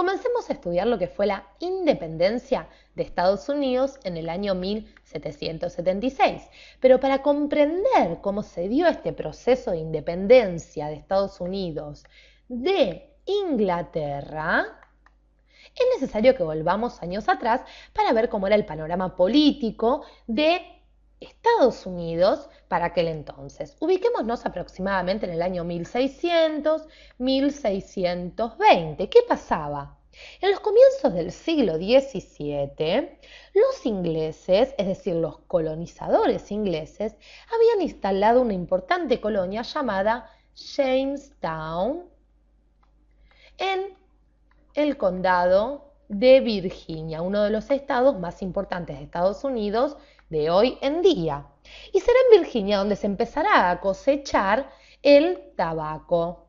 comencemos a estudiar lo que fue la independencia de Estados Unidos en el año 1776. Pero para comprender cómo se dio este proceso de independencia de Estados Unidos de Inglaterra, es necesario que volvamos años atrás para ver cómo era el panorama político de Estados Unidos para aquel entonces. Ubiquémonos aproximadamente en el año 1600, 1620. ¿Qué pasaba? En los comienzos del siglo XVII, los ingleses, es decir, los colonizadores ingleses, habían instalado una importante colonia llamada Jamestown en el condado de Virginia, uno de los estados más importantes de Estados Unidos de hoy en día. Y será en Virginia donde se empezará a cosechar el tabaco.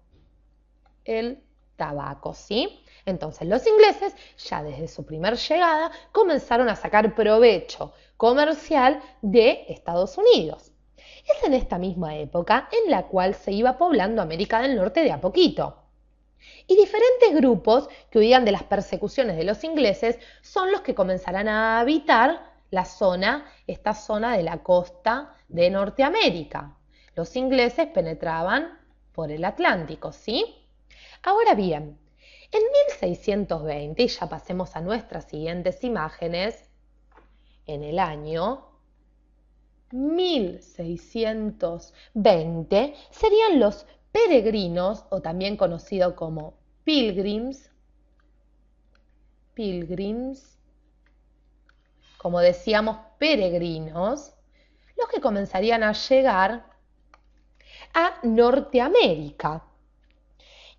¿Sí? Entonces los ingleses, ya desde su primer llegada, comenzaron a sacar provecho comercial de Estados Unidos. Es en esta misma época en la cual se iba poblando América del Norte de a poquito. Y diferentes grupos que huían de las persecuciones de los ingleses son los que comenzarán a habitar esta zona de la costa de Norteamérica. Los ingleses penetraban por el Atlántico, ¿sí? Ahora bien, en 1620, y ya pasemos a nuestras siguientes imágenes, en el año 1620 serían los peregrinos, o también conocido como pilgrims, como decíamos, peregrinos, los que comenzarían a llegar a Norteamérica.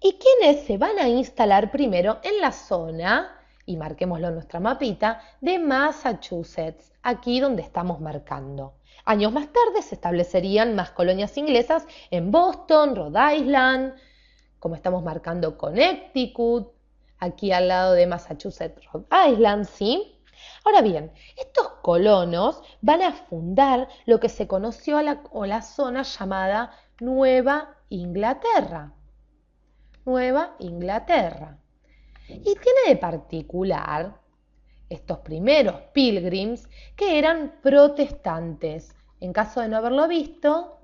¿Y quiénes se van a instalar primero en la zona, y marquémoslo en nuestra mapita, de Massachusetts, aquí donde estamos marcando? Años más tarde se establecerían más colonias inglesas en Boston, Rhode Island, como estamos marcando Connecticut, aquí al lado de Massachusetts, Rhode Island, ¿sí? Ahora bien, estos colonos van a fundar lo que se conoció la zona llamada Nueva Inglaterra. Nueva Inglaterra. Y tiene de particular estos primeros pilgrims que eran protestantes. En caso de no haberlo visto,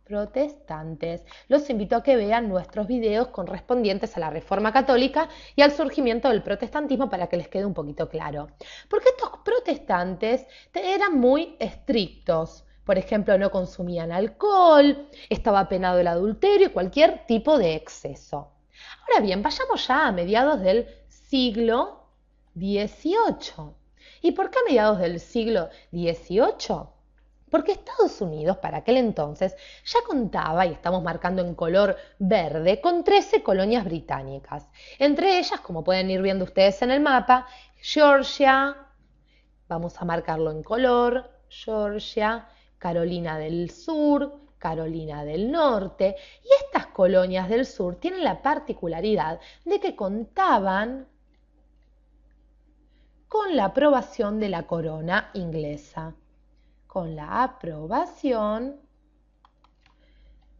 protestantes. Los invito a que vean nuestros videos correspondientes a la Reforma Católica y al surgimiento del protestantismo para que les quede un poquito claro. Porque estos protestantes eran muy estrictos. Por ejemplo, no consumían alcohol, estaba penado el adulterio y cualquier tipo de exceso. Ahora bien, vayamos ya a mediados del siglo XVIII. ¿Y por qué a mediados del siglo XVIII? Porque Estados Unidos, para aquel entonces, ya contaba, y estamos marcando en color verde, con 13 colonias británicas. Entre ellas, como pueden ir viendo ustedes en el mapa, Georgia, vamos a marcarlo en color, Georgia, Carolina del Sur, Carolina del Norte. Y estas colonias del sur tienen la particularidad de que contaban con la aprobación de la corona inglesa. Con la aprobación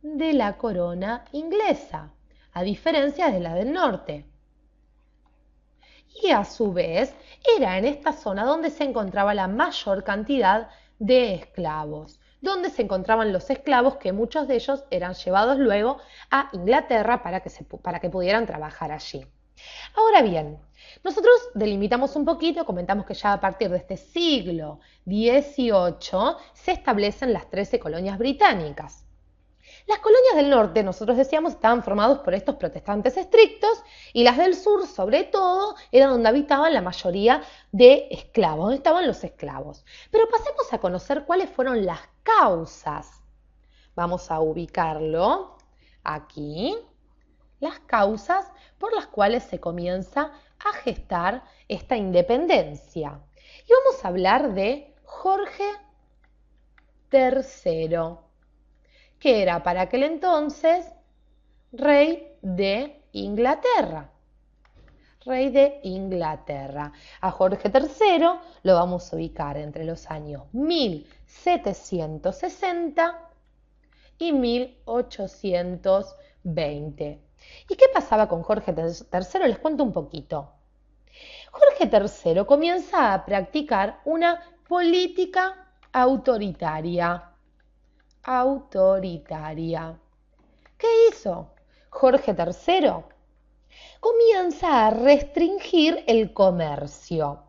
de la corona inglesa, a diferencia de la del norte. Y a su vez, era en esta zona donde se encontraba la mayor cantidad de esclavos, donde se encontraban los esclavos que muchos de ellos eran llevados luego a Inglaterra para que pudieran trabajar allí. Ahora bien, nosotros delimitamos un poquito, comentamos que ya a partir de este siglo XVIII se establecen las 13 colonias británicas. Las colonias del norte, nosotros decíamos, estaban formadas por estos protestantes estrictos y las del sur, sobre todo, eran donde habitaban la mayoría de esclavos, donde estaban los esclavos. Pero pasemos a conocer cuáles fueron las causas. Vamos a ubicarlo aquí. Las causas por las cuales se comienza a gestar esta independencia. Y vamos a hablar de Jorge III, que era para aquel entonces rey de Inglaterra. Rey de Inglaterra. A Jorge III lo vamos a ubicar entre los años 1760 y 1820. ¿Y qué pasaba con Jorge III? Les cuento un poquito. Jorge III comienza a practicar una política autoritaria. ¿Qué hizo Jorge III? Comienza a restringir el comercio.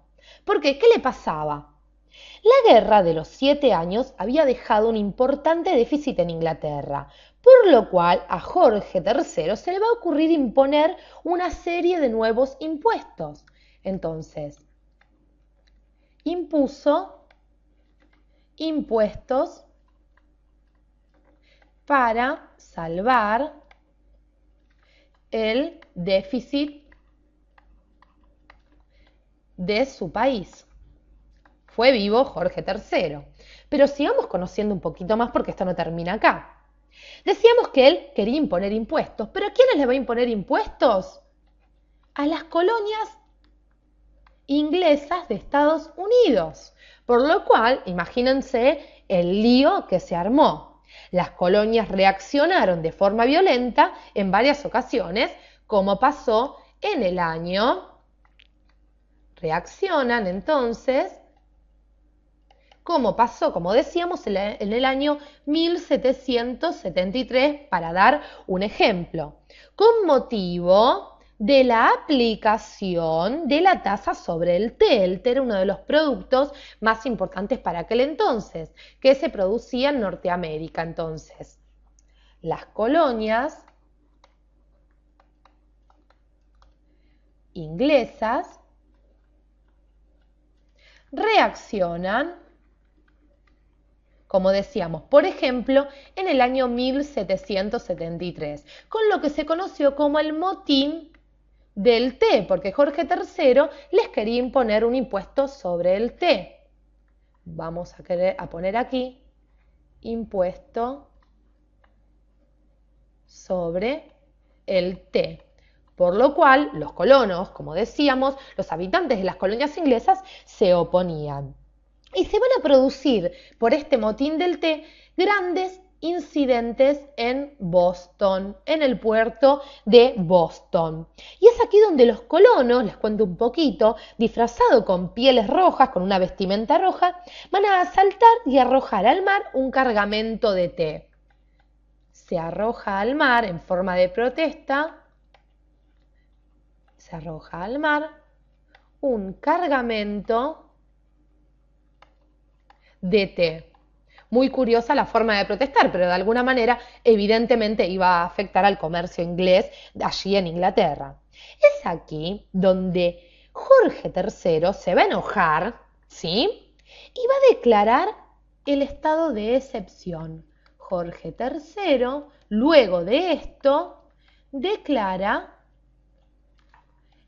¿Por qué? ¿Qué le pasaba? La Guerra de los 7 años había dejado un importante déficit en Inglaterra, por lo cual a Jorge III se le va a ocurrir imponer una serie de nuevos impuestos. Entonces, impuso impuestos para salvar el déficit de su país. Fue vivo Jorge III. Pero sigamos conociendo un poquito más porque esto no termina acá. Decíamos que él quería imponer impuestos, pero ¿a quiénes le va a imponer impuestos? A las colonias inglesas de Estados Unidos. Por lo cual, imagínense el lío que se armó. Las colonias reaccionaron de forma violenta en varias ocasiones, como pasó en el año. Reaccionan entonces, como pasó, como decíamos, en el año 1773, para dar un ejemplo, con motivo de la aplicación de la tasa sobre el té. El té era uno de los productos más importantes para aquel entonces, que se producía en Norteamérica. Entonces, las colonias inglesas reaccionan, como decíamos, por ejemplo, en el año 1773, con lo que se conoció como el motín del té, porque Jorge III les quería imponer un impuesto sobre el té. Vamos a poner aquí impuesto sobre el té. Por lo cual, los colonos, como decíamos, los habitantes de las colonias inglesas se oponían. Y se van a producir, por este motín del té, grandes incidentes en Boston, en el puerto de Boston. Y es aquí donde los colonos, les cuento un poquito, disfrazados con pieles rojas, con una vestimenta roja, van a asaltar y arrojar al mar un cargamento de té. Se arroja al mar en forma de protesta, se arroja al mar un cargamento de té. Muy curiosa la forma de protestar, pero de alguna manera evidentemente iba a afectar al comercio inglés allí en Inglaterra. Es aquí donde Jorge III se va a enojar, ¿sí? Y va a declarar el estado de excepción. Jorge III, luego de esto, declara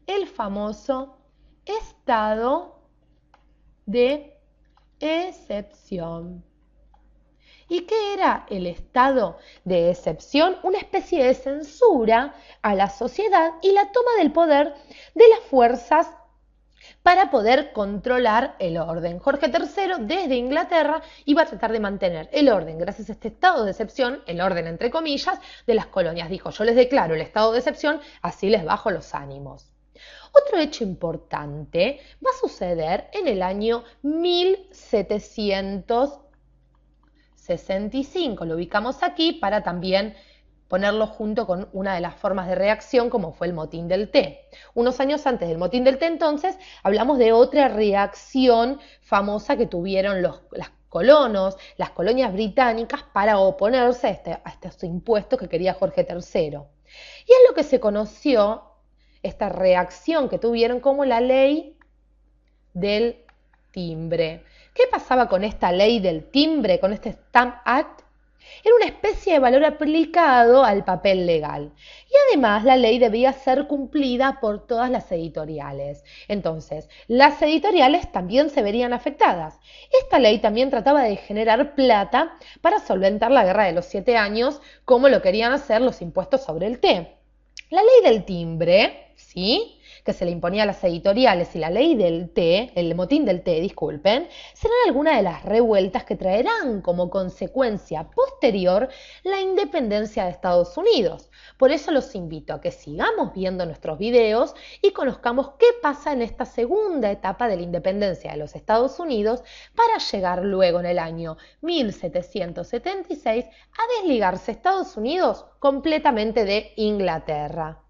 el famoso estado de excepción. ¿Y qué era el estado de excepción? Una especie de censura a la sociedad y la toma del poder de las fuerzas para poder controlar el orden. Jorge III desde Inglaterra iba a tratar de mantener el orden gracias a este estado de excepción, el orden entre comillas, de las colonias. Dijo, yo les declaro el estado de excepción, así les bajo los ánimos. Otro hecho importante va a suceder en el año 1765. Lo ubicamos aquí para también ponerlo junto con una de las formas de reacción como fue el motín del té. Unos años antes del motín del té, entonces, hablamos de otra reacción famosa que tuvieron los colonos, las colonias británicas para oponerse a estos impuestos que quería Jorge III. Y es lo que se conoció, esta reacción que tuvieron como la ley del timbre. ¿Qué pasaba con esta ley del timbre, con este Stamp Act? Era una especie de valor aplicado al papel legal. Y además la ley debía ser cumplida por todas las editoriales. Entonces, las editoriales también se verían afectadas. Esta ley también trataba de generar plata para solventar la Guerra de los 7 años, como lo querían hacer los impuestos sobre el té. La ley del timbre, ¿sí?, que se le imponía a las editoriales y la ley del té, el motín del té, disculpen, serán algunas de las revueltas que traerán como consecuencia posterior la independencia de Estados Unidos. Por eso los invito a que sigamos viendo nuestros videos y conozcamos qué pasa en esta segunda etapa de la independencia de los Estados Unidos para llegar luego en el año 1776 a desligarse Estados Unidos completamente de Inglaterra.